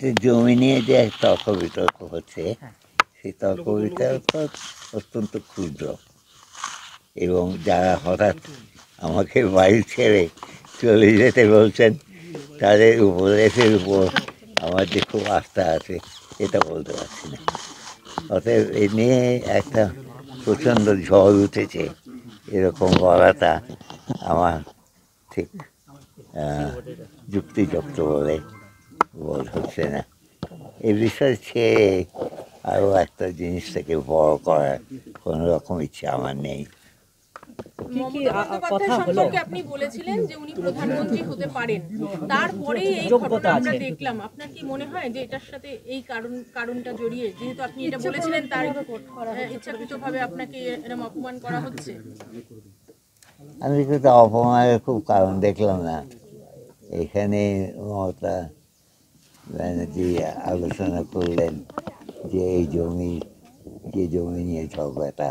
এইটা জমি নিয়ে যে তর্ক বিতর্ক হচ্ছে, সেই তর্ক বিতর্ক অত্যন্ত ক্ষুদ্র, এবং যারা হঠাৎ আমাকে বাড়ি ছেড়ে চলে যেতে বলছেন তাদের উপদেশের উপর আমার যে খুব আস্থা আছে এটা বলতে পারছি না। অতএব এ নিয়ে একটা প্রচণ্ড ঝড় উঠেছে এরকম বলাটা আমার ঠিক যুক্তিযুক্ত বলে বোধ হচ্ছে না। এই বিষয় ছেড়ে আরও একটা জিনিস থেকে বড় করার কোনো রকম ইচ্ছে আমার নেই। মমতা বন্দ্যোপাধ্যায় সম্পর্কে আপনি বলেছিলেন যে উনি প্রধানমন্ত্রী হতে পারেন, তারপরেই এই ঘটনা আমরা দেখলাম। আপনার কি মনে হয় যে এটার সাথে এই কারণটা জড়িয়ে, যেহেতু আপনি এটা বলেছিলেন তার ইচ্ছাকৃতভাবে আপনাকে এরকম অপমান করা হচ্ছে? আমি কিন্তু অপমানের খুব কারণ দেখলাম না এখানে। মমতা ব্যানার্জি আলোচনা করলেন যে এই জমি নিয়ে ঝগড়াটা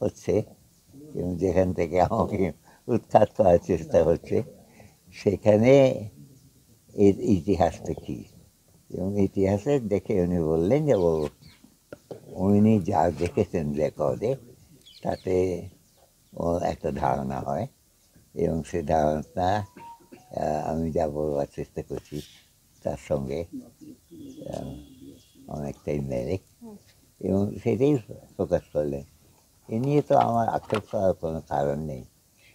হচ্ছে এবং যেখান থেকে আমাকে উৎখাত করার চেষ্টা হচ্ছে, সেখানে এর ইতিহাসটা কী, এবং ইতিহাসে দেখে উনি বললেন যে উনি যা দেখেছেন রেকর্ডে তাতে ও একটা ধারণা হয়, এবং সেই ধারণাটা আমি যা বলবার চেষ্টা করছি তার সঙ্গে অনেকটাই মেলে, এবং সেটাই প্রকাশ করলেন। এ নিয়ে তো আমার আক্ষেপ করার কোনো কারণ নেই।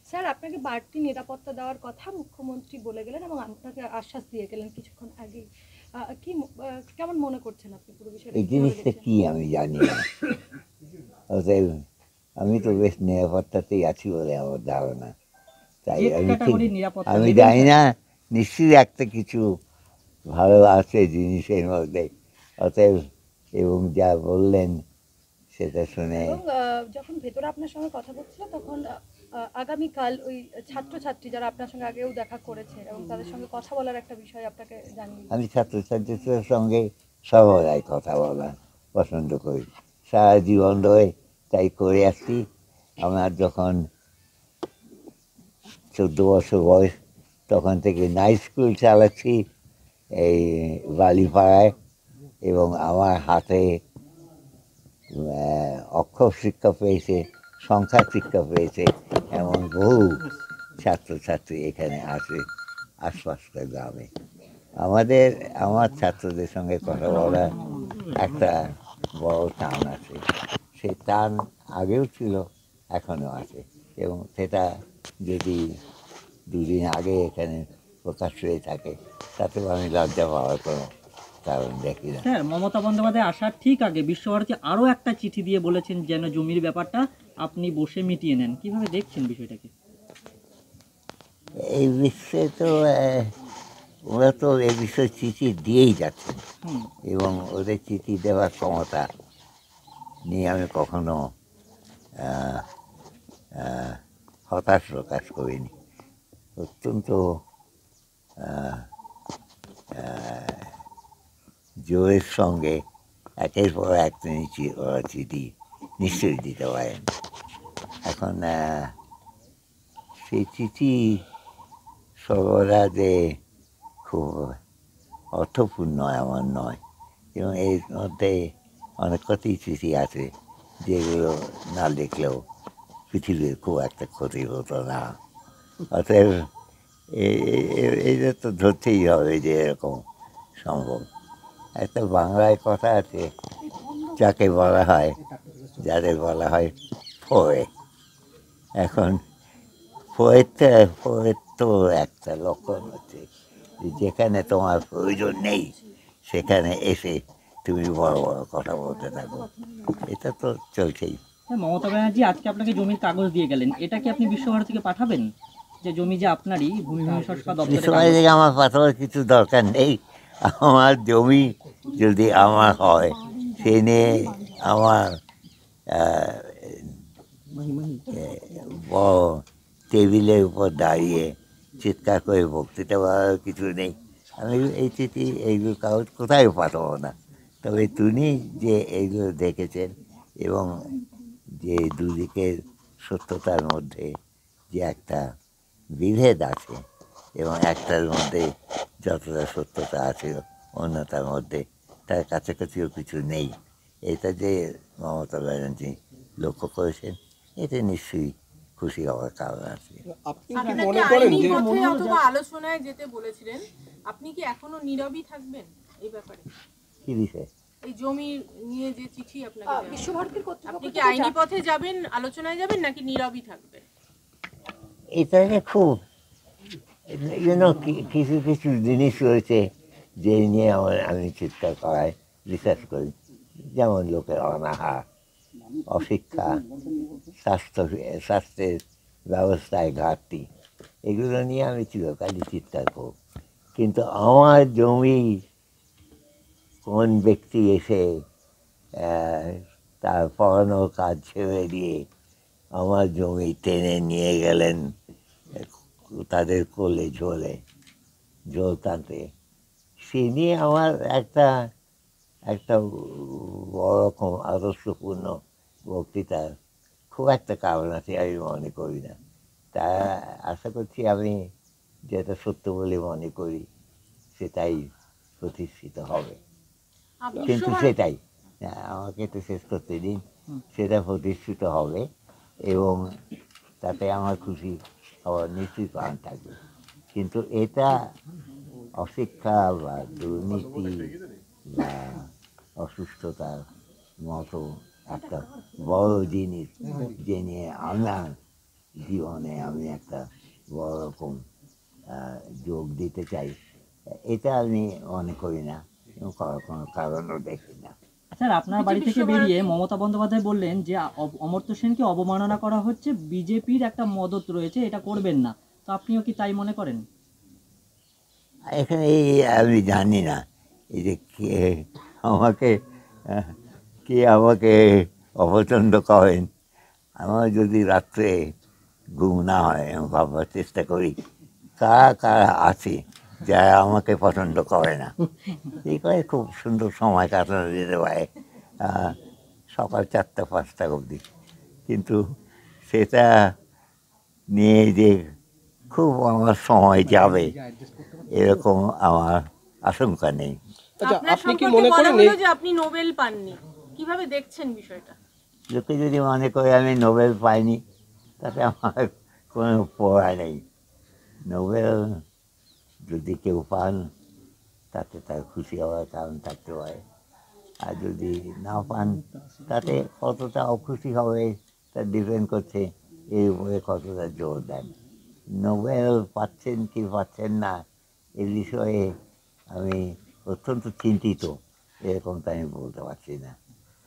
স্যার, আপনাকে বাড়তি নিরাপত্তা দেওয়ার কথা মুখ্যমন্ত্রী বলে গেলেন এবং আপনাকে আশ্বাস দিয়ে গেলেন কিছুক্ষণ আগে। কেমন মনে করছেন আপনি পুরো বিষয়টা? এই জিনিসটা কি আমি জানি না। অতএব আমি তো বেশ নিরাপত্তাতেই আছি বলে আমার ধারণা। তাই আমি জানি না, নিশ্চয়ই একটা কিছু ভালো আছে জিনিসের মধ্যে। অতএব এবং যা বললেন সেটা শুনে যখন ভেতরে আপনার সঙ্গে কথা বলছিল তখন আগামীকাল ওই ছাত্রছাত্রী যারা আপনার সঙ্গে আগেও দেখা করেছে এবং তাদের সঙ্গে কথা বলার একটা বিষয় আপনাকে জানিয়ে, আমি ছাত্রছাত্রীদের সঙ্গে সর্বদাই কথা বলা পছন্দ করি, সারা জীবন ধরে তাই করে আসছি। আমার যখন 14 বছর বয়স তখন থেকে নাইট স্কুল চালাচ্ছি এই বালিপাড়ায়, এবং আমার হাতে অক্ষর শিক্ষা পেয়েছে, সংখ্যা শিক্ষা পেয়েছে এমন বহু ছাত্রছাত্রী এখানে আছে আশপাশটা গ্রামে। আমার ছাত্রদের সঙ্গে কথা বলার একটা বড় টান আছে, সেই টান আগেও ছিল, এখনও আছে, এবং সেটা যদি দুদিন আগে এখানে প্রকাশ হয়ে থাকে তাতেও আমি লজ্জা পাওয়ার কোনো কারণ দেখি না। স্যার, মমতা বন্দ্যোপাধ্যায় আসার ঠিক আগে বিশ্বভারতী আরও একটা চিঠি দিয়ে বলেছেন যেন জমির ব্যাপারটা আপনি বসে মিটিয়ে নেন। কিভাবে দেখছেন বিষয়টাকে? এই বিষয়ে তো ওরা তো এই বিষয়ে চিঠি দিয়েই যাচ্ছেন, এবং ওদের চিঠি দেওয়ার ক্ষমতা নিয়ে আমি কখনো হতাশ প্রকাশ করিনি। অত্যন্ত জোরের সঙ্গে একের পর এক ওরা চিঠি নিশ্চয়ই দিতে পারেন। এখন সেই চিঠি সর্বদা যে খুব অর্থপূর্ণ এমন নয়, এবং এর মধ্যে অনেক কতই চিঠি আছে যেগুলো না দেখলেও পৃথিবীর খুব একটা ক্ষতি হতো না। অতএব এটা তো ধরতেই হবে যে এরকম সম্ভব। একটা বাংলায় কথা আছে, যাকে বলা হয়, যাদের বলা হয় পোয়েট। এখন পোয়েট তো একটা লক্ষণ হচ্ছে যেখানে তোমার প্রয়োজন নেই সেখানে এসে তুমি বড় বড় কথা বলতে থাকো, এটা তো চলছেই। মমতা ব্যানার্জি আজকে আপনাকে জমির কাগজ দিয়ে গেলেন, এটা কি আপনি বিশ্বভারতীকে পাঠাবেন? যে জমি যে আপনারই, ভূমি সংস্কার দপ্তরে। বিশ্বভারতীকে আমার পাঠাবার কিছু দরকার নেই। আমার জমি যদি আমার হয়, সে নিয়ে আমার বড় টেবিলের উপর দাঁড়িয়ে চিৎকার করে বক্তৃতা করার কিছু নেই। আমি এই চিঠি এইগুলো কাগজ কোথায় পাঠাবো না। তবে তিনি যে এইগুলো দেখেছেন এবং যে দুদিকের সত্যতার মধ্যে যে একটা বিভেদ আছে এবং একটার মধ্যে যতটা সত্যতা আছে অন্যতার মধ্যে, তার কাছাকাছিও কিছু নেই। এটা যে মমতা ব্যানার্জি লক্ষ্য করেছেন, এতে নিশ্চয়ই খুশি হওয়ার কারণ আছে। আপনি কি আপনাকে মনে করেন আইনি যে পথে অথবা আলোচনায় যেতে বলেছিলেন, আপনি কি এখনো নীরবই থাকবেন এই ব্যাপারে? কি বিষয়? এই জমি নিয়ে যে চিঠি আপনাকে দেওয়া হলো, বিশ্বভারতীর আপনি কর্তৃপক্ষ কি আইনি পথে যাবেন, আলোচনায় যাবেন, নাকি নীরবই থাকবেন? এটা খুব কিছু কিছু জিনিস রয়েছে যে নিয়ে আমি চিৎকার করাই, রিসার্চ করি, যেমন লোকের অনাহার, অশিক্ষা, স্বাস্থ্যের ব্যবস্থায় ঘাটতি, এগুলো নিয়ে আমি চিরকালই চিৎকার করব। কিন্তু আমার জমি কোন ব্যক্তি এসে তার পড়ানোর কাজ ছেড়ে দিয়ে আমার জমি টেনে নিয়ে গেলেন তাদের কোলে জোর টানতে, সে নিয়ে আমার একটা বড় রকম আদর্শপূর্ণ বক্তৃতার খুব একটা কারণ আছে আমি মনে করি না। তা আশা করছি আমি যেটা সত্য বলে মনে করি সেটাই প্রতিষ্ঠিত হবে। কিন্তু সেটাই আমাকে তো শেষ করতে দিন, সেটা প্রতিষ্ঠিত হবে এবং তাতে আমার খুশি হওয়ার নিশ্চয়ই কারণ থাকবে। কিন্তু এটা অশিক্ষা বা দুর্নীতি বা অসুস্থতার মতো একটা বড় জিনিস যে নিয়ে আমার জীবনে আমি একটা বড় রকম যোগ দিতে চাই, এটা আমি মনে করি না এবং কোনো কারণও দেখি না। স্যার, আপনার বাড়ি থেকে বেরিয়ে মমতা বন্দ্যোপাধ্যায় বললেন যে অমর্ত্য সেনকে অবমাননা করা হচ্ছে, বিজেপির একটা মদত রয়েছে, এটা করবেন না। তো আপনিও কি তাই মনে করেন? এখানে আমি জানি না এই যে কে আমাকে অপছন্দ করেন। আমার যদি রাত্রে ঘুম না হয় আমি ভাববার চেষ্টা করি কারা আছে যারা আমাকে পছন্দ করে না। এই করে খুব সুন্দর সময় কাটানো যেতে পারে সকাল 4টা-5টা অবধি, কিন্তু সেটা নিয়ে যে খুব আমার সময় যাবে এরকম আমার আশঙ্কা নেই। আপনি কি মনে করেন যে আপনি নোবেল পাননি, কিভাবে দেখছেন বিষয়টা? লোকে যদি মনে করে আমি নোবেল পাইনি, তাতে আমার কোনো পড়া নেই। নোবেল যদি কেউ পান তাতে তার খুশি হওয়ার কারণ থাকতে পারে, আর যদি না পান তাতে কতটা অখুশি হবে তা ডিপেন্ড করছে এর উপরে কতটা জোর দেন। নোবেল পাচ্ছেন কি পাচ্ছেন না এ বিষয়ে আমি অত্যন্ত চিন্তিত, এরকমটা আমি বলতে পারছি না।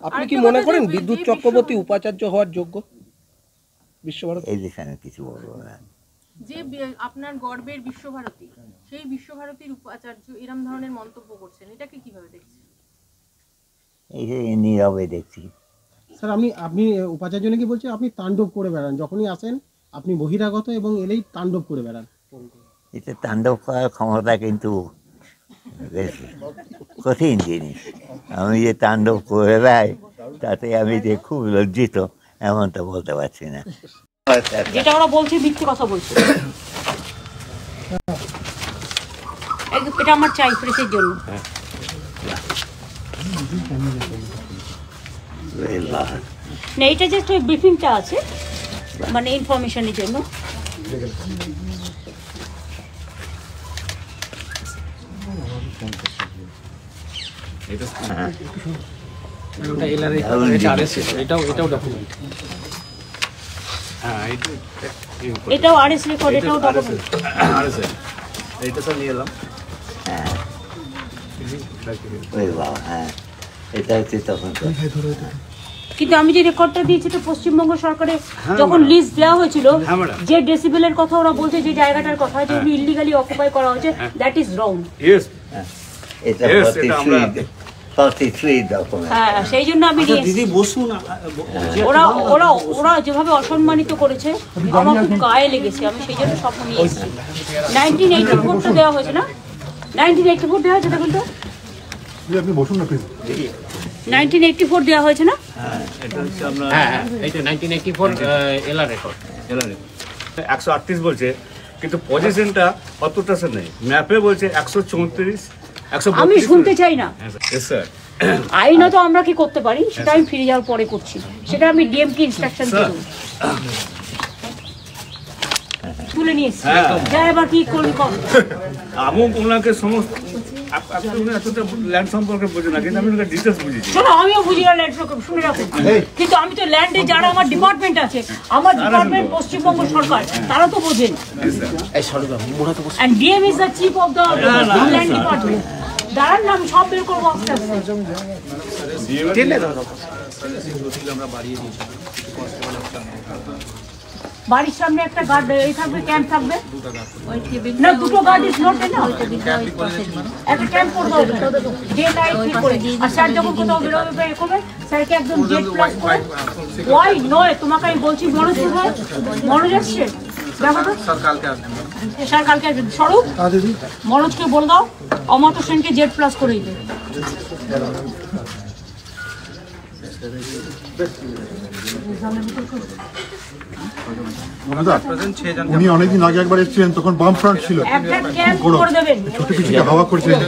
আপনি কি মনে করেন বিদ্যুৎ চক্রবর্তী উপাচার্য হওয়ার যোগ্য বিশ্বভারতী? এই বিষয়ে আমি কিছু বলবো না। যে আপনার গর্বের বিশ্বভারতী, সেই বিশ্বভারতীর উপাচার্য এরম ধরনের মন্তব্য করছেন, এটাকে কিভাবে দেখছেন? এই যে নীরবে দেখছি। স্যার, আপনি উপাচার্য নাকি বলছে আপনি তাণ্ডব করে বেড়ান, যখনই আসেন আপনি বহিরাগত এবং এলেই তাণ্ডব করে বেড়ান। এতে তাণ্ডব করার ক্ষমতা কিন্তু বেশ কঠিন জিনিস। আমি যে তাণ্ডব করে বেড়াই তাতে আমি যে খুব লজ্জিত এমনটা বলতে পারছি না। যেটা ওরা বলছে মিথ্যে কথা বলছে। এটা আমার চাই প্রেসের জন্য। না, এটা জাস্ট ওই ব্রিফিংটা আছে, মানে ইনফরমেশনের জন্য। এটাও আরএস রেকর্ড, এটাও ডকুমেন্ট। এইটা স্যার নিয়ে এলাম। হ্যাঁ, এটা হচ্ছে তখন কিন্তু আমি যে রেকর্ডটা দিয়েছি তো পশ্চিমবঙ্গ সরকারের যখন লিস্ট দেওয়া হয়েছিল, যে ডেসিবেলের কথা ওরা বলছে, যে জায়গাটার কথা যে ইলিগালি অকুপাই করা হয়েছে, দ্যাট ইজ রং। এটা 43 ডকুমেন্ট। হ্যাঁ, সেই জন্য আমি দিদি বসুন। ওরা ওরা ওরা যেভাবে অসম্মানিত করেছে আমার খুব গায়ে লেগেছে, আমি সেই জন্য সব নিয়ে এসেছি। 1984টা দেওয়া হয়েছে না? 1984 দেওয়া হয়েছে, দেখুন তো। আপনি বসুন না প্লিজ। 1984 দেওয়া হয়েছে না? এটা হচ্ছে আপনার, হ্যাঁ এইটা 1984 এলআর রেকর্ড। 138 বলছে, কিন্তু পজিশনটা অতটা সে নেই। ম্যাপে বলছে 134, আমি শুনতে চাই না। আইনত আমরা কি করতে পারি সেটা আমি ফিরে যাওয়ার পরে করছি, সেটা আমি ডিএম কে ইনস্ট্রাকশন দেবো। তুলে নিয়ে এসছি, যা এবার কি করলি কর। আমি ওনাকে সমস্ত ল্যান্ড সম্পর্কে বুঝি না, কিন্তু আমি ওনাকে ডিটেলস বুঝেছি। শোনো, আমিও বুঝি না ল্যান্ড, শুনে রাখো। কিন্তু আমি তো ল্যান্ডে যারা আমার ডিপার্টমেন্ট আছে, আমার ডিপার্টমেন্ট পশ্চিমবঙ্গ সরকার, তারা তো বোঝেন। And DM is the chief of the land department. দাঁড়ান না, আমি সব বের করবো আস্তে আস্তে। বাড়ির সামনে একটা গার্ড এই থাকবে, ক্যাম্প থাকবে না, দুটো গার্ড ইজ নট এনাফ। একটা ক্যাম্প করতে হবে ডে নাইট ঠিক করে। আর স্যার যখন কোথাও বেরোবে করবে, স্যারকে একদম জেড প্লাস করে। ওয়াই নয়, তোমাকে আমি বলছি মনোজ কোথায়? মনোজ আসছে, দেখো তো স্যার কালকে আসবে। স্বরূপ, মনোজকে বলে দাও অমর্ত্য সেনকে জেড প্লাস করে দিতে। উনি অনেকদিন আগে একবার এসেছিলেন, তখন বাম ফ্রন্ট ছিল, ছোট পিসিকে হাওয়া করছিলেন।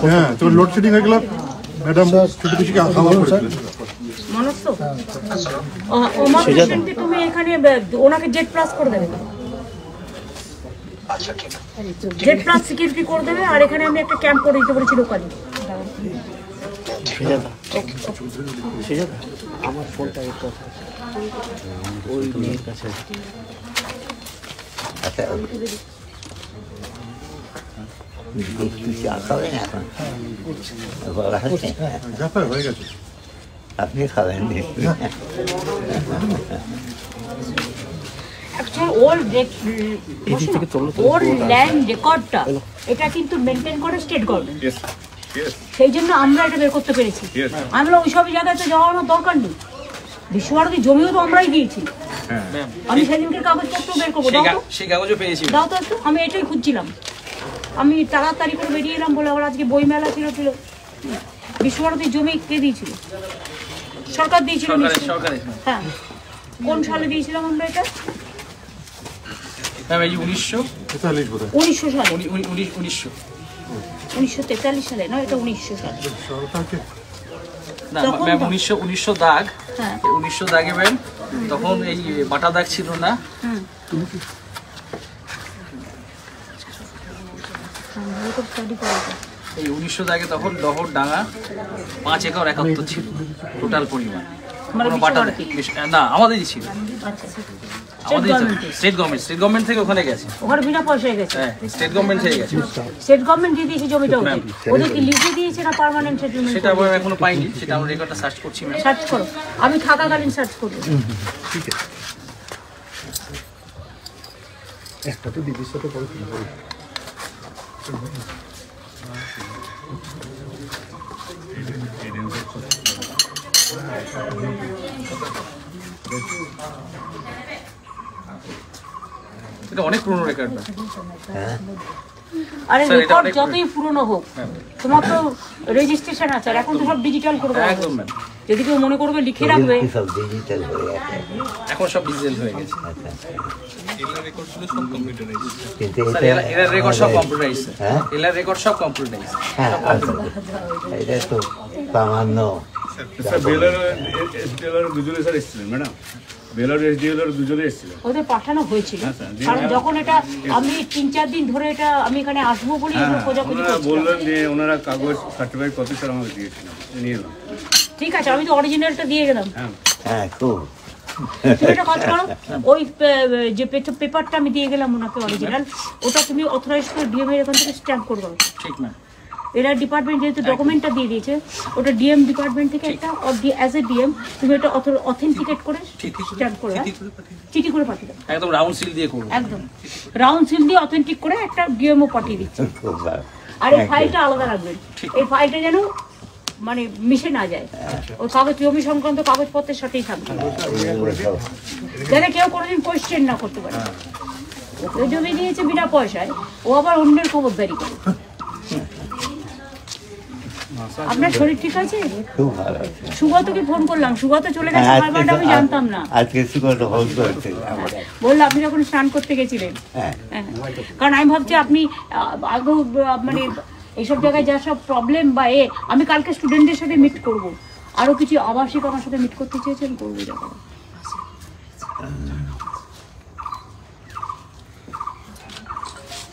হ্যাঁ, তখন লোডশেডিং হয়ে গেল, ম্যাডাম ছোট পিসিকে হাওয়া করেছিলেন। তুমি এখানে ওনাকে জেড প্লাস করে দেবে, জেড প্লাস সিকিউরিটি করে দেবে। আর এখানে আমি একটা ক্যাম্প করে দিতে বলেছি লোকালি। আমার ফোনটা একটু ওই মেয়ের কাছে। আচ্ছা, একটু চা খাবেন এখন? বলা হচ্ছে হয়ে গেছে, আপনি খাবেন নিশ্চয়ই। ওর ল্যান্ড রেকর্ডটা এটা কিন্তু মেনটেন করে স্টেট গভর্নমেন্ট, সেই জন্য আমরা এটা বের করতে পেরেছি। আমরা ওই সব জায়গায় তো যাওয়ার দরকার নেই। বিশ্বভারতী জমিও তো আমরাই দিয়েছি। আমি সেদিনকে কাগজপত্র বের করবো, দাও তো একটু। আমি এটাই খুঁজছিলাম, আমি তাড়াতাড়ি করে বেরিয়ে এলাম বলে। আবার আজকে বই মেলা ছিল। বিশ্বভারতীর জমি কে দিয়েছিল? সরকার দিয়েছিল। হ্যাঁ, কোন সালে দিয়েছিলাম আমরা এটা? 1943 সালে, নয় এটা 1900 সালে। না ম্যাম, 1900 দাগ। 1900 দাগে ম্যাম তখন এই বাটা দাগ ছিল না। এই 1900 দাগে তখন লহর ডাঙ্গা 5 একর 71 ছিল টোটাল পরিমাণ। কোনো বাটা না, আমাদেরই ছিল। স্টেট গভর্নমেন্ট থেকে ওখানে গেছে, ওখানে বিনা পয়সায় গেছে। হ্যাঁ, স্টেট গভর্নমেন্ট থেকে গেছে। স্টেট গভর্নমেন্ট দিয়ে দিয়েছে জমিটা। ওদের কি লিজে দিয়েছে না পার্মানেন্ট সেটেলমেন্ট? সেটা আমরা এখনো পাইনি, সেটা আমরা রেকর্ডটা সার্চ করছি। সার্চ করো, আমি থাকাকালীন সার্চ করব। ঠিক আছে, একটা তো দিদির সাথে পরে এটা অনেক পুরনো রেকর্ড না। আরে রেকর্ড যতই পুরনো হোক, তোমার তো রেজিস্ট্রেশন আছে। এখন তো সব ডিজিটাল করে দেওয়া। একদম ম্যাম, যদি কেউ মনে করবে লিখে রাখবে, সব ডিজিটাল হয়ে গেছে। এখন সব ডিজিটাল হয়ে গেছে। কিন্তু এর রেকর্ড সব কম্পিউটারাইজ। হ্যাঁ, এর রেকর্ড সব কম্পিউটারাইজ। হ্যাঁ, এটা তো সামান্য। দুজনে স্যার এসেছিলেন ম্যাডাম, বেলার এসডিএল দুজনে এসেছিলেন। ওদের পাঠানো হয়েছিল, কারণ যখন এটা আমি 3-4 দিন ধরে এটা আমি এখানে আসবো বলি খোঁজাখুঁজি করছিলাম। বললেন যে ওনারা কাগজ সার্টিফাইড কপি স্যার আমাকে দিয়েছিলেন, নিয়ে এলাম। ঠিক আছে, আমি তো অরিজিনালটা দিয়ে গেলাম। হ্যাঁ, খুব। তুমি একটা কাজ করো, ওই যে পেপারটা আমি দিয়ে গেলাম ওনাকে অরিজিনাল, ওটা তুমি অথরাইজ করে ডিএম এর এখান থেকে স্ট্যাম্প করে দাও। ঠিক ম্যাম। এরা ডিপার্টমেন্ট যেহেতু ডকুমেন্টটা দিয়ে দিয়েছে, ওটা ডিএম ডিপার্টমেন্ট থেকে একটা অ্যাজ এ ডিএম তুমি এটা অথেন্টিকেট করে স্ট্যাম্প করে চিঠি করে পাঠিয়ে দাও। একদম রাউন্ড সিল দিয়ে করব। একদম রাউন্ড সিল দিয়ে অথেন্টিক করে একটা ডিএমও পাঠিয়ে দিচ্ছে। আর এই ফাইলটা আলাদা রাখবেন, এই ফাইলটা যেন মানে মিশে না যায়, ওই কাগজ জমি সংক্রান্ত কাগজপত্রের সাথেই থাকবে, যাতে কেউ কোনোদিন কোয়েশ্চেন না করতে পারে। ওই জমি দিয়েছে বিনা পয়সায়, ও আবার অন্যের খবরদারি করে। আপনার শরীর ঠিক আছে? খুব ভালো। সুগতকে ফোন করলাম, সুগত চলে গেছে, আমি জানতাম না। আজকে সুগত ফোন করেছে, বললো আপনি যখন স্নান করতে গেছিলেন। কারণ আমি ভাবছি আপনি আগেও মানে এইসব জায়গায় যা সব প্রবলেম বা আমি কালকে স্টুডেন্টদের সাথে মিট করব, আরো কিছু আবাসিক আমার সাথে মিট করতে চেয়েছেন, করবো যাবো।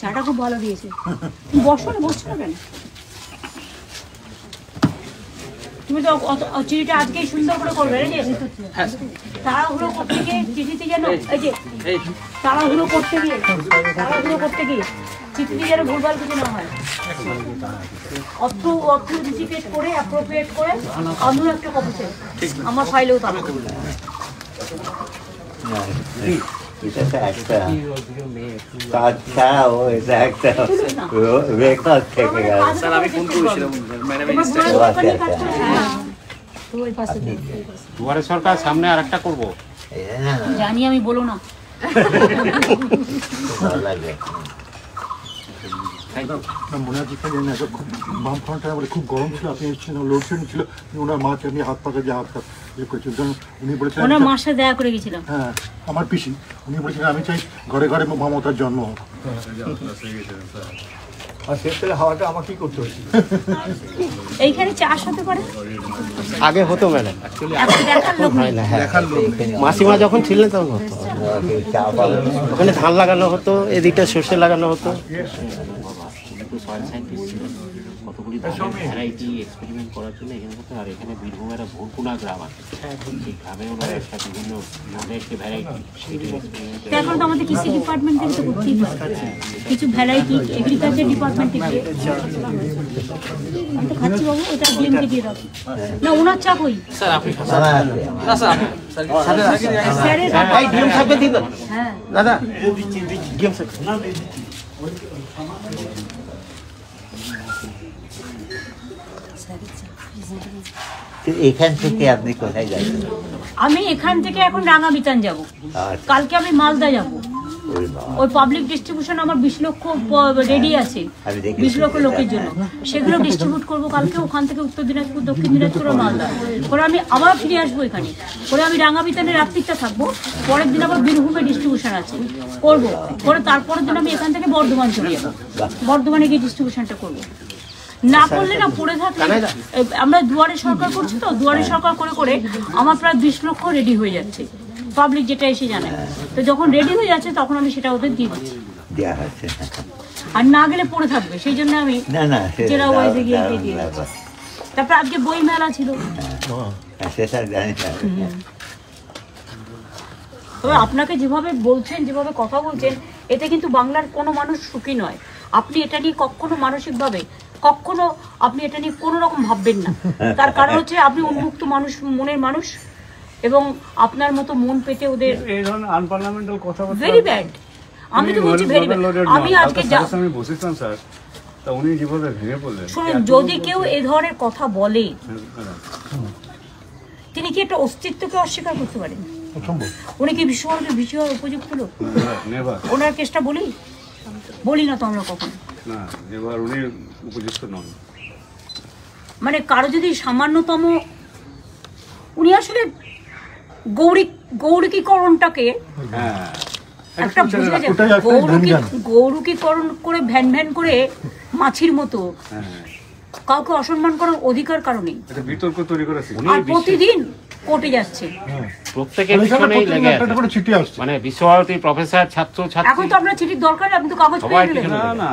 চাটা খুব ভালো দিয়েছে। বসো না, বসছো না কেন? তুমি তো চিঠিটা আজকেই সুন্দর করে করবে, তাড়াহুড়ো করতে গিয়ে চিঠিতে যেন এই যে তাড়াহুড়ো করতে গিয়ে চিঠিতে যেন ভুলভাল কিছু না হয়। অথেন্টিকেট করে অ্যাপ্রোপ্রিয়েট করে আমিও একটা কপি চাই, আমার ফাইলেও তারা এটা তো একটা কাজ ছাড়াও এটা একটা রেকর্ড থেকে গেল। স্যার আমি ফোন করেছিলাম দুয়ারে সরকার সামনে আর একটা করবো জানি, আমি বলো না। মনে হচ্ছে বামফ্রন্টটা খুব গরম ছিল, আপনি এসেছেন, লোডশেডিং ছিল, ওনার মাছ আপনি হাত পাকা যে হাত ইয়ে করেছিলেন, উনি বলেছিলেন ওনার মার সাথে দেখা করে গেছিলাম। হ্যাঁ, আমার পিসি উনি বলেছিলেন আমি চাই ঘরে ঘরে মমতার জন্ম হোক। আর সেটা হাওয়াটা আমার কি করতে হয়েছিল? এইখানে চাষ হতে পারে আগে হতো ম্যাডাম, মাসিমা যখন ছিলেন তখন হতো, ওখানে ধান লাগানো হতো, এদিকটা সর্ষে লাগানো হতো। কতগুলি ভ্যারাইটি এক্সপেরিমেন্ট করার জন্য এখানে হতো। আর এখানে বীরভূমের ভোরকুনা গ্রাম আছে, সেই গ্রামে ওরা একটা বিভিন্ন ভ্যারাইটি এখন তো আমাদের কৃষি ডিপার্টমেন্ট থেকে তো করতেই পারে কিছু ভ্যারাইটি, এগ্রিকালচার ডিপার্টমেন্ট থেকে। আমি তো খাচ্ছি বাবু, ওটা ডিএমকে দিয়ে দাও না, ওনার চা কই? স্যার আপনি না স্যার স্যারের ডিএম থাকবে দিন হ্যাঁ দাদা, ডিএম স্যার এখান থেকে আপনি কোথায় যাচ্ছেন? আমি এখান থেকে এখন রাঙাবিতান যাব, কালকে আমি মালদা যাব। ওই পাবলিক ডিস্ট্রিবিউশন আমার 20 লক্ষ রেডি আছে, 20 লক্ষ লোকের জন্য, সেগুলো ডিস্ট্রিবিউট করবো কালকে। ওখান থেকে উত্তর দিনাজপুর, দক্ষিণ দিনাজপুর, মালদা করে আমি আবার ফিরে আসবো এখানে, করে আমি রাঙাবিতানে রাত্রিটা থাকবো। পরের দিন আবার বীরভূমে ডিস্ট্রিবিউশন আছে, করবো করে তারপরের দিন আমি এখান থেকে বর্ধমান চলে যাবো, বর্ধমানে গিয়ে ডিস্ট্রিবিউশনটা করবো। না করলে না পড়ে থাকলে, আমরা দুয়ারে সরকার করছি তো, দুয়ারে সরকার করে করে আমার প্রায় 20 লক্ষ রেডি হয়ে যাচ্ছে, পাবলিক যেটা এসে জানে। তো যখন রেডি হয়ে যাচ্ছে তখন আমি সেটা ওদের দিয়ে দিচ্ছি, আর না গেলে পড়ে থাকবে, সেই জন্য আমি জেলা ওয়াইজে গিয়ে দিয়ে দিচ্ছি। তারপর আজকে বই মেলা ছিল, তবে আপনাকে যেভাবে বলছেন, যেভাবে কথা বলছেন, এতে কিন্তু বাংলার কোনো মানুষ সুখী নয়। আপনি এটা নিয়ে কখনো মানসিকভাবে কখনো আপনি এটা নিয়ে কোনো রকম ভাববেন না। তার কারণ হচ্ছে আপনি উন্মুক্ত মানুষ, মনের মানুষ, এবং আপনার মতো মন পেতে ওদের এই ধরনের আনপার্লামেন্টাল কথা ভেরি ব্যাড। আমি তো বলছি ভেরি ব্যাড। আমি আজকে আমি বসেছিলাম স্যার, তা উনি যেভাবে ভেঙে পড়লেন। শুনুন, যদি কেউ এই ধরনের কথা বলে, তিনি কি একটা অস্তিত্বকে অস্বীকার করতে পারেন? উনি কি বিশ্বভারতীর বিষয় উপযুক্ত লোক? ওনার কেসটা বলি না তো আমরা কখনো না, এবার উনি উপযুক্ত নন। মানে কারো যদি সামান্যতম, উনি আসলে গৌরিকীকরণটাকে একটা গৌরকীকরণ করে ভ্যান ভ্যান করে মাছির মতো কাউকে অসম্মান করার অধিকার কারণে বিতর্ক তৈরি করেছে, আর প্রতিদিন কোর্টে যাচ্ছে। প্রত্যেকের পিছনেই লেগে আছে, মানে বিশ্বভারতী প্রফেসর, ছাত্র ছাত্রী। এখন তো আপনার চিঠির দরকার, আপনি তো কাগজ পেয়ে গেলেন। না না,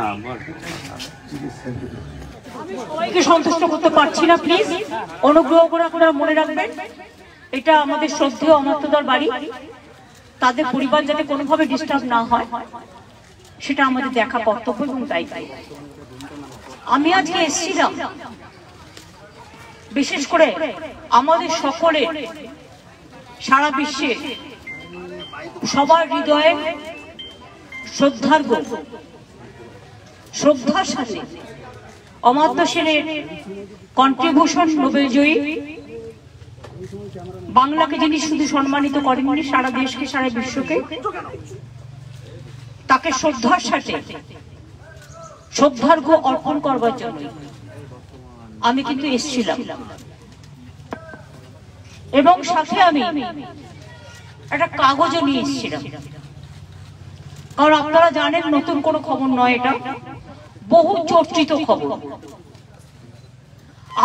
আমি সবাইকে সন্তুষ্ট করতে পারছি না, প্লিজ অনুগ্রহ করে আপনারা মনে রাখবেন, এটা আমাদের শ্রদ্ধেয় অমর্ত্যদার বাড়ি, তাদের পরিবার যাতে কোনোভাবে ডিস্টার্ব না হয় সেটা আমাদের দেখা কর্তব্য এবং দায়িত্ব। আমি আজকে এসেছিলাম বিশেষ করে আমাদের সকলে, সারা বিশ্বে সবার হৃদয়ে শ্রদ্ধার সাথে অমর্ত্য সেনের কন্ট্রিবিউশন নোবেল জয়ী, বাংলাকে যিনি শুধু সম্মানিত করেননি, সারা দেশকে, সারা বিশ্বকে, তাকে শ্রদ্ধার সাথে শ্রদ্ধার্ঘ্য অর্পণ করবার জন্য আমি কিন্তু এসেছিলাম। এবং সাথে আমি একটা কাগজও নিয়ে এসেছিলাম, কারণ আপনারা জানেন নতুন কোনো খবর নয় এটা, বহু চর্চিত খবর।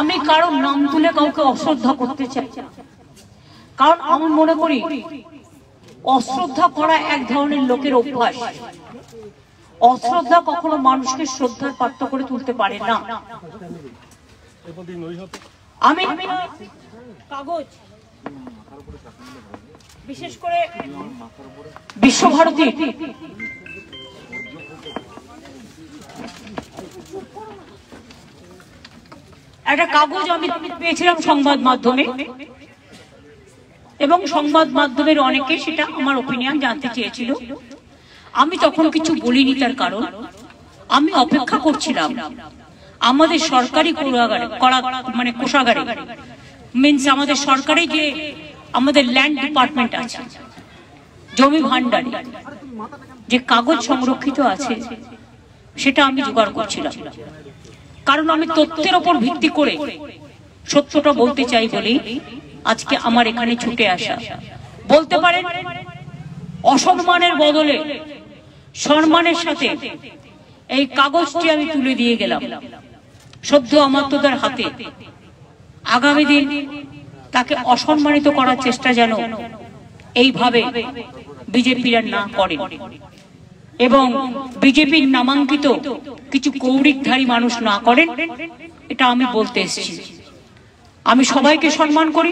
আমি কারোর নাম তুলে কাউকে অশ্রদ্ধা করতে চাই না, কারণ আমি মনে করি অশ্রদ্ধা করা এক ধরনের লোকের অভ্যাস। অশ্রদ্ধা কখনো মানুষকে শ্রদ্ধার পাত্র করে তুলতে পারে না। আমি কাগজ, বিশেষ করে বিশ্বভারতী একটা কাগজ আমি পেয়েছিলাম সংবাদ মাধ্যমে, এবং সংবাদ মাধ্যমের অনেকে সেটা আমার ওপিনিয়ন জানতে চেয়েছিল। আমি তখন কিছু বলিনি, তার কারণ আমি অপেক্ষা করছিলাম আমাদের সরকারি মানে কোষাগারে, মিনস আমাদের সরকারি যে আমাদের ল্যান্ড ডিপার্টমেন্ট আছে, জমি ভান্ডারে যে কাগজ সংরক্ষিত আছে সেটা আমি জোগাড় করছিলাম। কারণ আমি তথ্যের ওপর ভিত্তি করে সত্যটা বলতে চাই বলেই আজকে আমার এখানে ছুটে আসা। বলতে পারেন অসম্মানের বদলে সম্মানের সাথে এই কাগজটি আমি তুলে দিয়ে গেলাম সদ্য অমাত্যদের হাতে। আগামী দিন তাকে অসম্মানিত করার চেষ্টা যেন এইভাবে বিজেপিরা না করে, এবং বিজেপির নামাঙ্কিত কিছু কৌরিকধারী মানুষ না করেন, এটা আমি বলতে এসেছি। আমি সবাইকে সম্মান করি।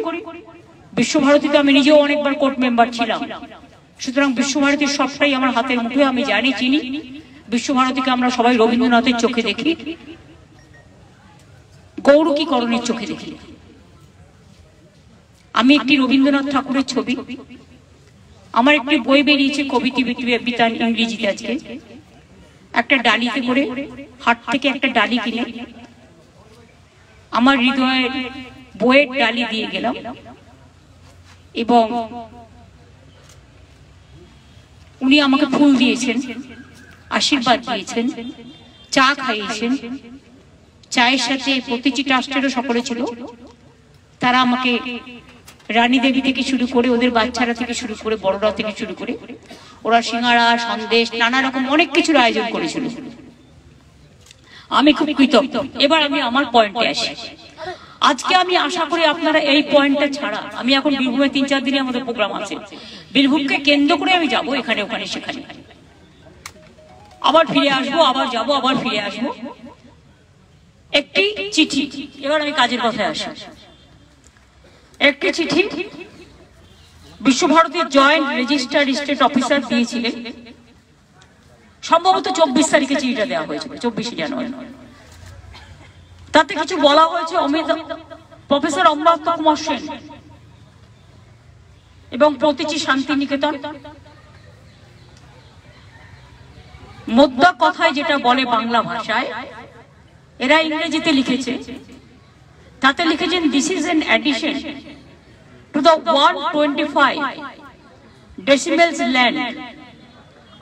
বিশ্বভারতীতে আমি নিজেও অনেকবার কোর্ট মেম্বার ছিলাম, সুতরাং বিশ্বভারতীর সবটাই আমার হাতের মুঠোয় আমি জানি, চিনি। বিশ্বভারতীকে আমরা সবাই রবীন্দ্রনাথের চোখে দেখি, গৌরকীকরণের চোখে দেখি। আমি একটি রবীন্দ্রনাথ ঠাকুরের ছবি, আমার একটি বই বেরিয়েছে কবিতা বিতান ইংরেজিতে, আজকে একটা ডালিতে করে হাট থেকে একটা ডালি কিনে আমার হৃদয়ের বইয়ের ডালি দিয়ে গেলাম, এবং উনি আমাকে ফুল দিয়েছেন, আশীর্বাদ দিয়েছেন, চা খাইয়েছেন। চায়ের সাথে প্রতিটি ট্রাস্টেরও সকলে ছিল। তারা আমাকে রানী দেবী থেকে শুরু করে ওদের বাচ্চারা থেকে শুরু করে বড়রা থেকে শুরু করে ওরা সিঙ্গাড়া, সন্দেশ, নানা রকম অনেক কিছুর আয়োজন করেছিল। আমি খুব কৃতজ্ঞ। এবার আমি আমার পয়েন্টে আসি। আজকে আমি আশা করি আপনারা এই পয়েন্টটা ছাড়া, আমি এখন বীরভূমে 3-4 দিনে আমাদের প্রোগ্রাম আছে, বীরভূমকে কেন্দ্র করে আমি যাবো এখানে ওখানে সেখানে, আবার ফিরে আসবো, আবার যাবো, আবার ফিরে আসবো। একটি চিঠি, এবার আমি কাজের কথায় আসি। একটি চিঠি বিশ্বভারতীর জয়েন্ট রেজিস্টার্ড স্টেট অফিসার দিয়েছিলেন, সম্ভবত 24 তারিখে চিঠিটা দেওয়া হয়েছিল, 24 জানুয়ারি। তাতে কিছু বলা হয়েছে প্রফেসর অমৃত কুমার সেন এবং প্রতিটি শান্তিনিকেতন। মোদ্দা কথায় যেটা বলে বাংলা ভাষায়, এরা ইংরেজিতে লিখেছে, তাতে লিখেছেন this is an addition to the 125 decimals land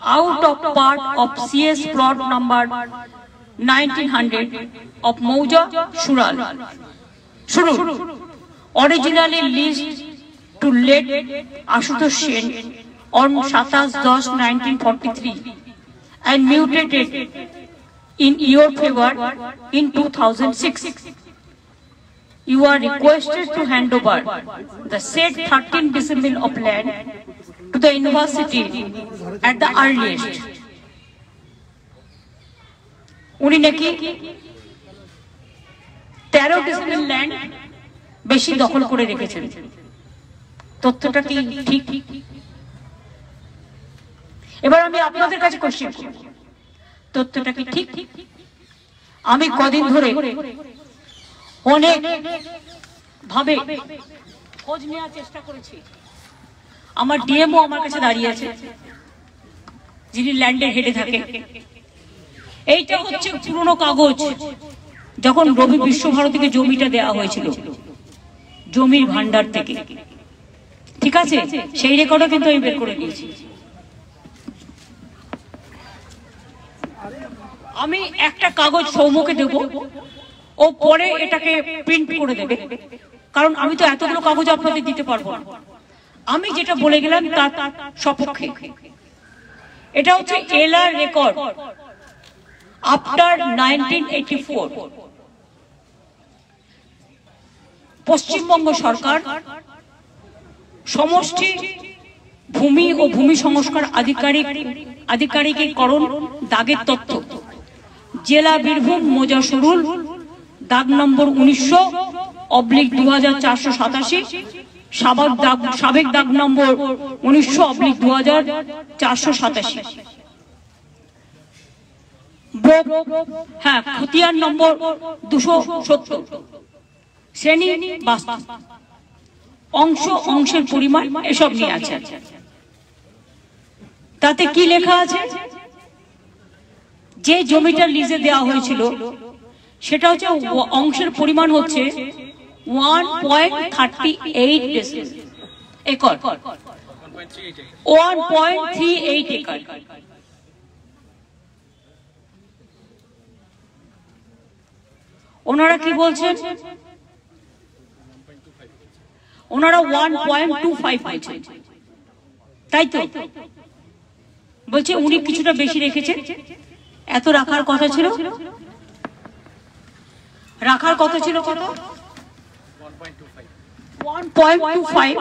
out of part of CS plot number 1900 of Mauja Shurul, originally leased to late Ashutosh Sen on 27/10/1943 and mutated in your favor in 2006. You are requested to hand over the said 13 decimal of land to the university at the earliest. উনি নাকি 13 decimal land বেশি দখল করে রেখেছেন। তথ্যটা কি ঠিক? এবার আমি আপনাদের কাছে কোশ্চেন করব, তথ্যটা কি ঠিক? আমি কদিন ধরে অনেক ভাবে খোঁজ নেওয়ার চেষ্টা করেছি। আমার ডিএমও আমার কাছে দাঁড়িয়ে আছে, যিনি ল্যান্ডের হেডে থাকে। এইটা হচ্ছে পুরনো কাগজ, যখন রবি বিশ্বভারতীকে জমিটা দেওয়া হয়েছিল জমির ভান্ডার থেকে, ঠিক আছে? সেই রেকর্ডও কিন্তু আমি বের করে দিয়েছি। আমি একটা কাগজ সৌম্যকে দেব, ও পরে এটাকে প্রিন্ট করে দেবে, কারণ আমি তো এতগুলো কাগজ আপনাদের দিতে পারবো না। আমি যেটা বলে গেলাম তার সপক্ষে। এটা হচ্ছে এলআর রেকর্ড। আফটার 1984 পশ্চিমবঙ্গ সরকার সমষ্টি ভূমি ও ভূমি সংস্কার আধিকারিকীকরণ দাগের তথ্য জেলা বীরভূম মৌজা সরুল দাগ নম্বর 19/2487 সাবেক দাগ নম্বর 19/2487 খতিয়ান নম্বর 270 শ্রেণী বাস্তু অংশের পরিমাণ এসব নিয়ে আছে। তাতে কি লেখা আছে, যে জমিটা লিজে দেওয়া হয়েছিল সেটা হচ্ছে অংশের পরিমাণ হচ্ছে 1.38 একর, 1.38 একর। ওনারা কি বলছেন, ওনারা 1.25 বলছেন, তাই তো বলছে উনি কিছুটা বেশি রেখেছেন। এত রাখার কথা ছিল, কত 1.25,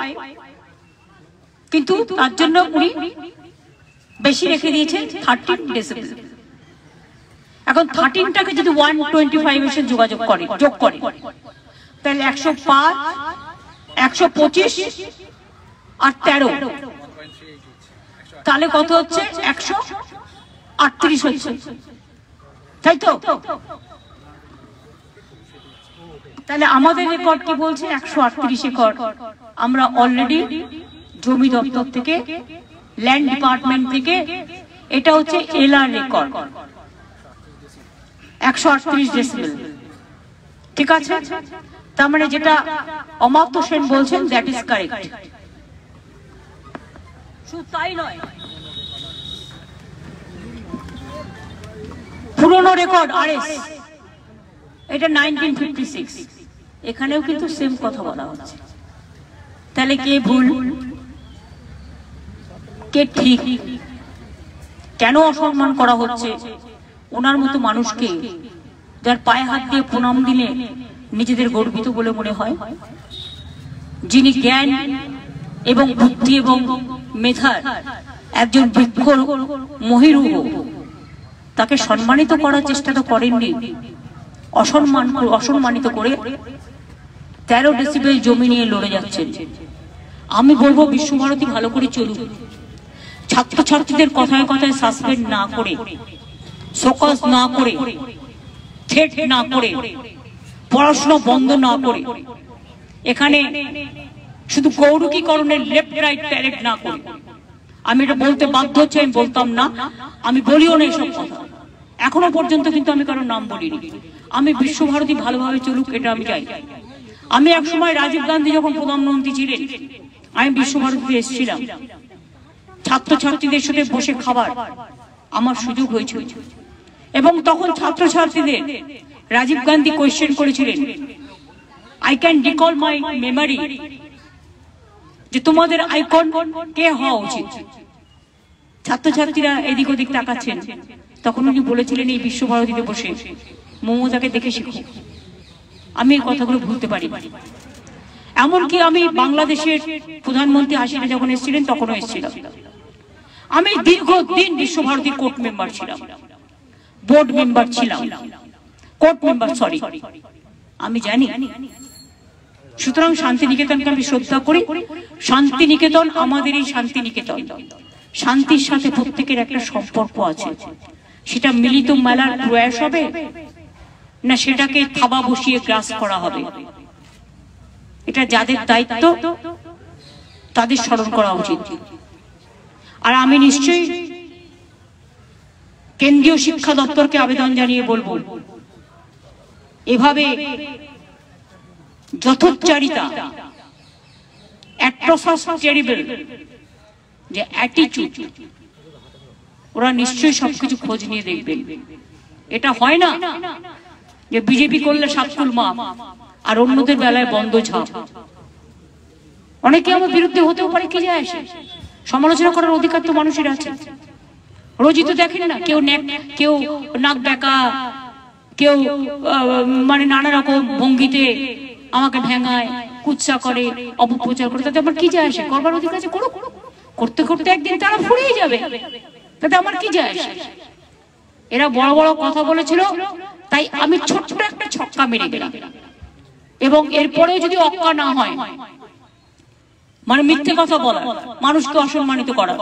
কিন্তু তার জন্য উনি বেশি রেখে দিয়েছেন 13 ডেসিবেল। এখন 13টাকে যদি 125 এর সাথে যোগ করে তাহলে 105, 125 আর 13, তাহলে কত হচ্ছে 138 হচ্ছে, তাই তো? তাহলে আমাদের রেকর্ড কি বলছে, 138 একর। আমরা অলরেডি জমি দপ্তর থেকে, ল্যান্ড ডিপার্টমেন্ট থেকে, এটা হচ্ছে এলআর রেকর্ড 138 ডেসিবেল, ঠিক আছে? তার মানে যেটা অমাত্য সেন বলছেন দ্যাট ইজ কারেক্ট। শুধু তাই নয়, পুরনো রেকর্ড আরএস, এটা 1956, এখানেও কিন্তু সেম কথা বলা হচ্ছে। তাহলে কে ভুল, কে ঠিক? কেন অসম্মান করা হচ্ছে ওনার মতো মানুষকে, যার পায়ে হাত দিয়ে প্রণাম দিলে নিজেদের গর্বিত বলে মনে হয়, যিনি জ্ঞান এবং বুদ্ধি এবং মেধার একজন বৃক্ষ মহিরুহ, তাকে সম্মানিত করার চেষ্টা তো করেননি, অসম্মানিত করে 13 ডেসিবেল জমি নিয়ে লড়ে যাচ্ছেন। আমি বলবো বিশ্বভারতী ভালো করে চলুক, ছাত্রছাত্রীদের কথায় কথায় সাসপেন্ড না করে, শোকজ না করে, থ্রেট না করে, পড়াশোনা বন্ধ না করে, এখানে শুধু গৌরকীকরণের লেফট রাইট প্যারেড না করে। আমি এটা বলতে বাধ্য হচ্ছি, আমি বলতাম না, আমি বলিও না এসব কথা, এখনো পর্যন্ত কিন্তু আমি কারোর নাম বলিনি। আমি বিশ্বভারতী ভালোভাবে চলুক, এটা আমি চাই। আমি একসময় রাজীব গান্ধী যখন প্রধানমন্ত্রী ছিলেন, আমি বিশ্বভারতীতে এসেছিলাম, ছাত্রছাত্রীদের সাথে বসে খাবার আমার সুযোগ হয়েছিল, এবং তখন ছাত্রছাত্রীদের রাজীব গান্ধী কোয়েশ্চেন করেছিলেন, I can recall my memory, যে তোমাদের আইকন কে হওয়া উচিত। ছাত্রছাত্রীরা এদিক ওদিক তাকাচ্ছেন, তখন উনি বলেছিলেন এই বিশ্বভারতীতে বসে মমতাকে দেখে শিখো। আমি এই কথাগুলো ভুলতে পারি। এমনকি আমি বাংলাদেশের প্রধানমন্ত্রী হাসিনা যখন এসেছিলেন তখনও এসেছিলাম। আমি দীর্ঘদিন বিশ্বভারতীর কোর্ট মেম্বার ছিলাম, বোর্ড মেম্বার ছিলাম, কোর্ট মেম্বার, সরি, আমি জানি। সুতরাং শান্তিনিকেতনকে আমি শ্রদ্ধা করি। শান্তিনিকেতন আমাদের এই শান্তিনিকেতন, শান্তির সাথে প্রত্যেকের একটা সম্পর্ক আছে। সেটা মিলিত মেলার প্রয়াস হবে, না সেটাকে থাবা বসিয়ে গ্রাস করা হবে, এটা যাদের দায়িত্ব তাদের স্মরণ করা উচিত। আর আমি নিশ্চয়ই কেন্দ্রীয় শিক্ষা দপ্তরকে আবেদন জানিয়ে বলবো, এভাবে যথোচ্চারিতা, অ্যাট্রোসাস টেরিবল যে অ্যাটিটিউড, ওরা নিশ্চয়ই সবকিছু খোঁজ নিয়ে দেখবেন। এটা হয় না যে বিজেপি করলে সাতকুল মাপ আর অন্যদের বেলায় বন্ধ ঝাপ। অনেকে আমার বিরুদ্ধে হতেও পারে, কি যায় আসে, সমালোচনা করার অধিকার তো মানুষের আছে। রোজই তো দেখেন না, কেউ নাক ডাকা, কেউ মানে নানা রকম ভঙ্গিতে আমাকে ভেঙায়, কুৎসা করে, অপপ্রচার করে। তাতে আমার কি যায় আসে? করবার অধিকার আছে, করুক। করতে করতে একদিন তারা ফুরিয়ে যাবে, তাতে আমার কি যায় আসে? এরা বড় বড় কথা বলেছিল, তাই আমি ছোট্ট একটা ছক্কা মেরে গেলাম। এবং এরপরেও যদি অক্কা না হয়, মানে মিথ্যে কথা বলা, মানুষকে অসম্মানিত করা,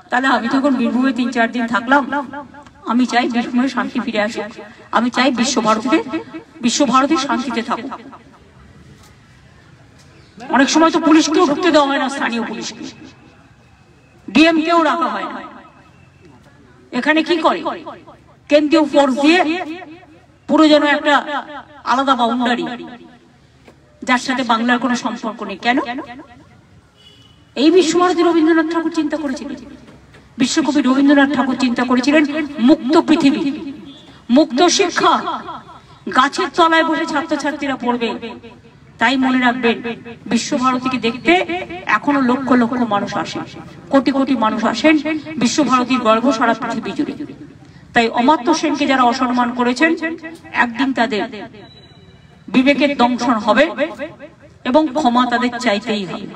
তাহলে আমি তখন বীরভূমে 3-4 দিন থাকলাম। আমি চাই বীরভূমে শান্তি ফিরে আসুক, আমি চাই বিশ্বভারতী শান্তিতে থাকুক। অনেক সময় তো পুলিশকেও ঢুকতে দেওয়া হয় না, স্থানীয় পুলিশকে, ডিএম কেও রাখা হয় না। এখানে কি করে? কেন্দ্রীয় ফোর্স দিয়ে পুরো যেন একটা আলাদা বাউন্ডারি, যার সাথে বাংলার কোনো সম্পর্ক নেই। কেন? এই বিশ্বভারতী রবীন্দ্রনাথ ঠাকুর চিন্তা করেছিলেন, বিশ্বকবি রবীন্দ্রনাথ ঠাকুর চিন্তা করেছিলেন মুক্ত পৃথিবী, মুক্ত শিক্ষা, গাছের তলায় বসে ছাত্রছাত্রীরা পড়বে। তাই মনে রাখবেন, বিশ্বভারতীকে দেখতে এখনো লক্ষ লক্ষ মানুষ আসেন, কোটি কোটি মানুষ আসেন। বিশ্বভারতীর গর্ব সারা পৃথিবী জুড়ে। তাই অমাত্য সেনকে যারা অসম্মান করেছেন, একদিন তাদের বিবেকের দংশন হবে এবং ক্ষমা তাদের চাইতেই হবে।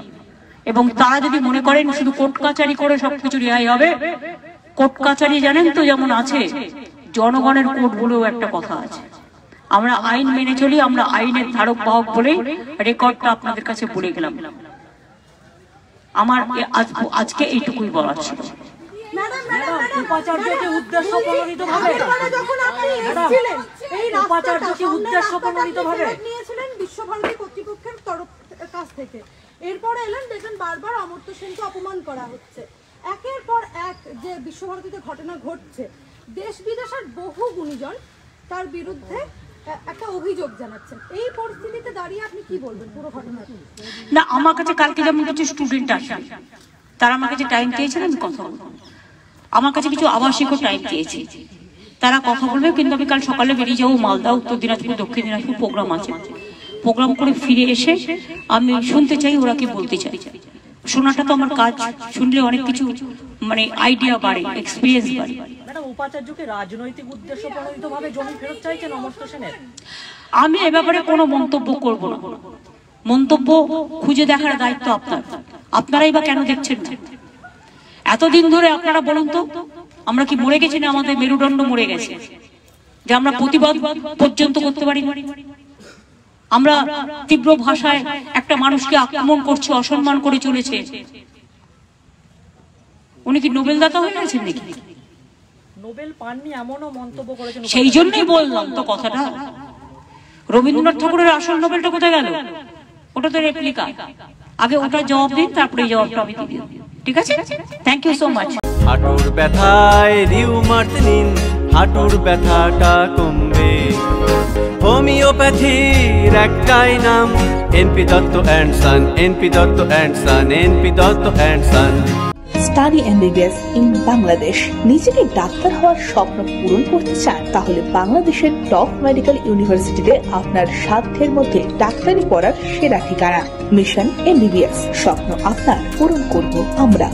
এবং তারা যদি মনে করেন শুধু কোর্ট কাচারি করে সবকিছু রেহাই হবে, কোর্ট কাচারি জানেন তো যেমন আছে, জনগণের কোর্ট বলেও একটা কথা আছে। আমরা আইন মেনে চলি, আমরা আইনের ধারক বাহক বলে রেকর্ডটা আপনাদের কাছে বলে গেলাম। আমার আজকে এইটুকুই বলার ছিল। উপাচার্যকে উদ্দেশ্য প্রণোদিতভাবে নিয়েছিলেন বিশ্বভারতী কর্তৃপক্ষের কাছ থেকে। এরপরে এলেন, দেখেন বারবার অমর্ত্য সেনকে অপমান করা হচ্ছে। একের পর এক যে বিশ্বভারতীতে ঘটনা ঘটছে, দেশ বিদেশের বহু গুণীজন তার বিরুদ্ধে একটা অভিযোগ জানাচ্ছেন। এই পরিস্থিতিতে দাঁড়িয়ে আপনি কি বলবেন পুরো ঘটনাটা? না, আমার কাছে কালকে যেমন কিছু স্টুডেন্ট আসে, তারা আমার কাছে টাইম চেয়েছেন, আমি কথা বলবো। আমার কাছে কিছু আবাসিকও টাইম চেয়েছে, তারা কথা বলবে। কিন্তু আমি কাল সকালে বেরিয়ে যাবো মালদা, উত্তর দিনাজপুর, দক্ষিণ দিনাজপুর প্রোগ্রাম আছে। প্রোগ্রাম করে ফিরে এসে আমি শুনতে চাই ওরা কি বলতে চাই। শোনাটা তো আমার কাজ, শুনলে অনেক কিছু মানে আইডিয়া বাড়ে, এক্সপিরিয়েন্স বাড়ে। উপাচার্যকে রাজনৈতিক উদ্দেশ্য প্রণোদিতভাবে জমি ফেরত চাইছেন অমর্ত্য সেনের। আমি এ ব্যাপারে কোনো মন্তব্য করব না। মন্তব্য খুঁজে দেখার দায়িত্ব আপনার। আপনারাই বা কেন দেখছেন না? এতদিন ধরে আপনারা বলুন তো, আমরা কি মরে গেছি না আমাদের মেরুদণ্ড মরে গেছে যে আমরা প্রতিবাদ পর্যন্ত করতে পারি? আমরা তীব্র ভাষায় একটা মানুষকে আক্রমণ করছে, অসম্মান করে চলেছে। উনি কি নোবেল দাতা হয়ে গেছেন নাকি? নোবেল পাননি এমনও মন্তব্য করেছেন। সেই জন্যই বললাম তো কথাটা, রবীন্দ্রনাথ ঠাকুরের আসল নোবেলটা কোথায় গেল? ওটা তো রেপ্লিকা। আগে ওটার জবাব দিন, তারপরে এই জবাবটা আমি দিয়ে দিই। ঠিক আছে? Thank you so much. হাঁটুর ব্যথায় রিউমাট নিন, হাঁটুর ব্যথাটা কমবে। হোমিওপ্যাথির একটাই নাম, NP Dutta and son, NP Dutta and son, NP Dutta and son. Study MBBS in Bangladesh. নিজেকে ডাক্তার হওয়ার স্বপ্ন পূরণ করতে চান? তাহলে বাংলাদেশের টপ মেডিকেল ইউনিভার্সিটিতে আপনার সাধ্যের মধ্যে ডাক্তারি পড়ার সেরা ঠিকানা। মিশন এমবিবিএস, স্বপ্ন আপনার, পূরণ করব আমরা।